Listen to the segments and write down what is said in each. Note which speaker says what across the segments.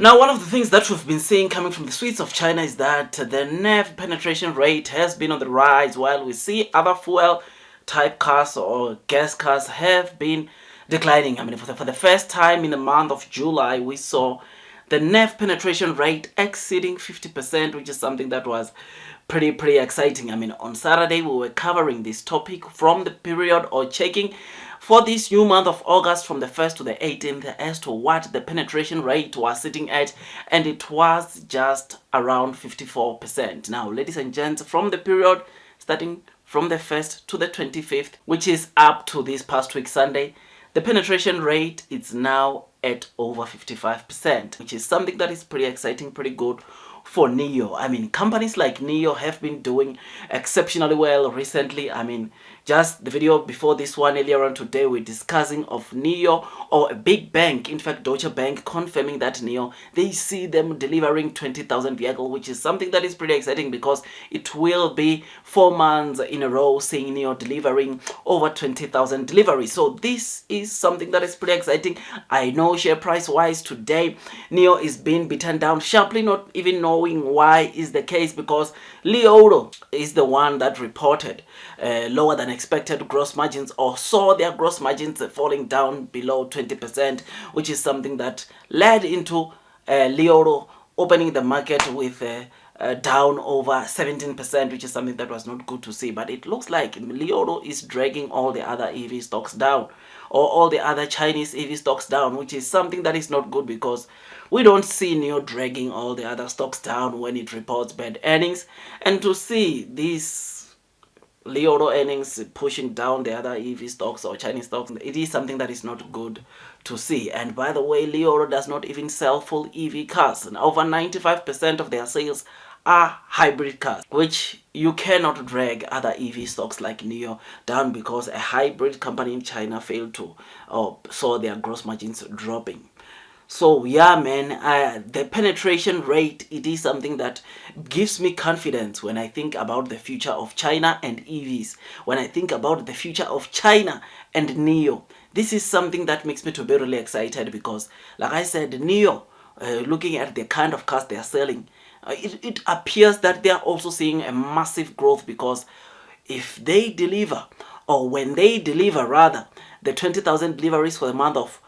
Speaker 1: Now, one of the things that we've been seeing coming from the streets of China is that the NEV penetration rate has been on the rise, while we see other fuel type cars or gas cars have been declining. I mean, for the first time in the month of July, we saw the NEV penetration rate exceeding 50%, which is something that was pretty exciting. I mean, on Saturday, we were covering this topic from the period or checking for this new month of August from the 1st to the 18th as to what the penetration rate was sitting at, and it was just around 54%. Now, ladies and gents, from the period starting from the 1st to the 25th, which is up to this past week Sunday, the penetration rate is now at over 55%, which is something that is pretty exciting, pretty good for Nio. I mean, companies like Nio have been doing exceptionally well recently. I mean, just the video before this one earlier on today, we're discussing of Nio, or a big bank, in fact Deutsche Bank, confirming that Nio, they see them delivering 20,000 vehicles, which is something that is pretty exciting because it will be 4 months in a row seeing Nio delivering over 20,000 deliveries. So this is something that is pretty exciting. I know share price wise today, Nio is being beaten down sharply, not even knowing why is the case, because Li Auto is the one that reported lower than expected gross margins, or saw their gross margins falling down below 20%, which is something that led into Li Auto opening the market with down over 17%, which is something that was not good to see. But it looks like Li Auto is dragging all the other EV stocks down, or all the other Chinese EV stocks down, which is something that is not good, because we don't see Nio dragging all the other stocks down when it reports bad earnings. And to see these Li Auto earnings pushing down the other EV stocks or Chinese stocks, it is something that is not good to see. And by the way, Li Auto does not even sell full EV cars, and over 95% of their sales are hybrid cars, which you cannot drag other EV stocks like Nio down, because a hybrid company in China failed to, or saw their gross margins dropping. So yeah, man, the penetration rate, it is something that gives me confidence when I think about the future of China and EVs. When I think about the future of China and Nio, this is something that makes me to be really excited, because like I said, Nio, looking at the kind of cars they are selling, it appears that they are also seeing a massive growth, because if they deliver, or when they deliver rather, the 20,000 deliveries for the month of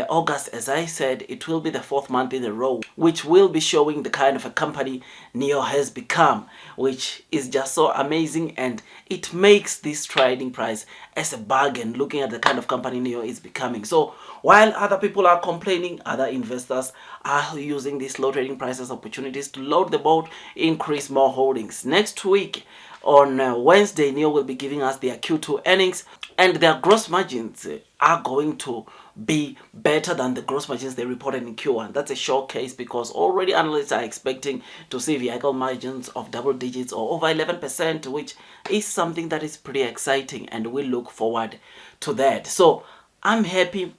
Speaker 1: August, as I said, it will be the 4th month in a row, which will be showing the kind of a company Nio has become, which is just so amazing, and it makes this trading price as a bargain, looking at the kind of company Nio is becoming. So while other people are complaining, other investors are using these low trading prices opportunities to load the boat, increase more holdings. Next week on Wednesday, Nio will be giving us their Q2 earnings, and their gross margins are going to be better than the gross margins they reported in Q1. That's a showcase, because already analysts are expecting to see vehicle margins of double digits or over 11%, which is something that is pretty exciting, and we look forward to that. So I'm happy,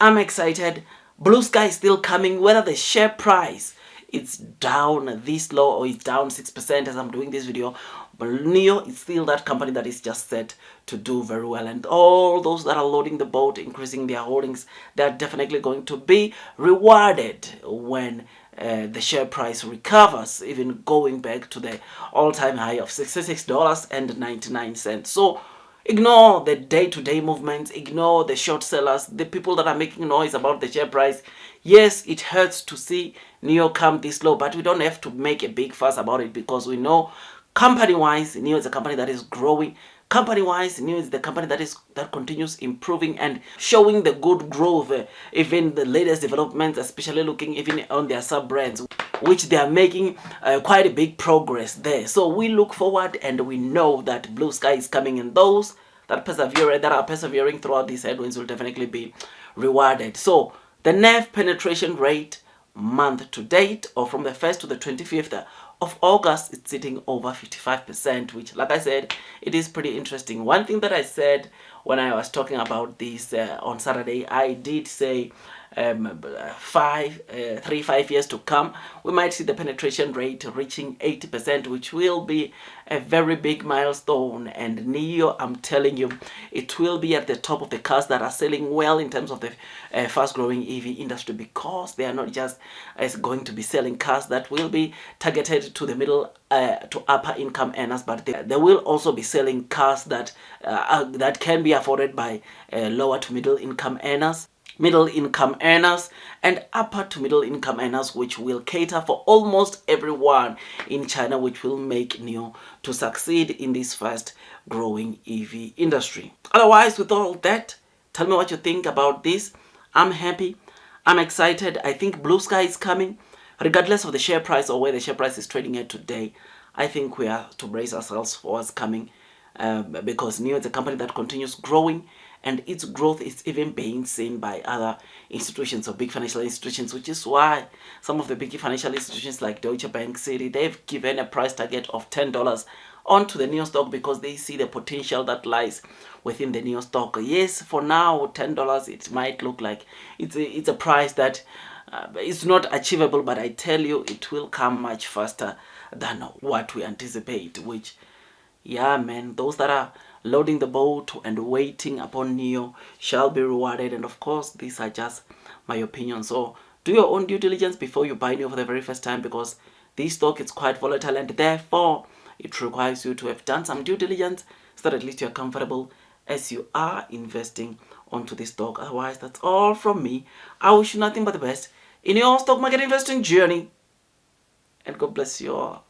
Speaker 1: I'm excited. Blue sky is still coming. Whether the share price it's down this low or it's down 6% as I'm doing this video, but Nio is still that company that is just set to do very well. And all those that are loading the boat, increasing their holdings, they're definitely going to be rewarded when the share price recovers, even going back to the all-time high of $66.99. So ignore the day-to-day movements, ignore the short sellers, the people that are making noise about the share price. Yes, it hurts to see Nio come this low, but we don't have to make a big fuss about it, because we know company-wise, Nio is a company that is growing. Company-wise, Nio is the company that continues improving and showing the good growth, even the latest developments, especially looking even on their sub-brands, which they are making quite a big progress there. So we look forward, and we know that blue sky is coming, and those that are persevering throughout these headwinds will definitely be rewarded. So the NEV penetration rate month to date, or from the 1st to the 25th of August, it's sitting over 55%, which, like I said, it is pretty interesting. One thing that I said when I was talking about this on Saturday, I did say 5 years to come, we might see the penetration rate reaching 80%, which will be a very big milestone. And Nio, I'm telling you, it will be at the top of the cars that are selling well in terms of the fast growing EV industry, because they are not just going to be selling cars that will be targeted to the middle to upper income earners, but they will also be selling cars that that can be afforded by lower to middle income earners, and upper to middle income earners, which will cater for almost everyone in China, which will make Nio to succeed in this fast growing EV industry. Otherwise, with all that, tell me what you think about this. I'm happy, I'm excited. I think blue sky is coming, regardless of the share price or where the share price is trading at today. I think we are to brace ourselves for what's coming, because Nio is a company that continues growing, and its growth is even being seen by other institutions or big financial institutions, which is why some of the big financial institutions like Deutsche Bank, Citi, they've given a price target of $10 onto the Nio stock, because they see the potential that lies within the Nio stock. Yes, for now, $10, it might look like it's a price that it's not achievable, but I tell you, it will come much faster than what we anticipate, which, yeah, man, those that are loading the boat and waiting upon Nio shall be rewarded. And of course, these are just my opinions. So do your own due diligence before you buy Nio for the very first time, because this stock is quite volatile, and therefore it requires you to have done some due diligence so that at least you're comfortable as you are investing onto this stock. Otherwise, that's all from me. I wish you nothing but the best in your stock market investing journey, and God bless you all.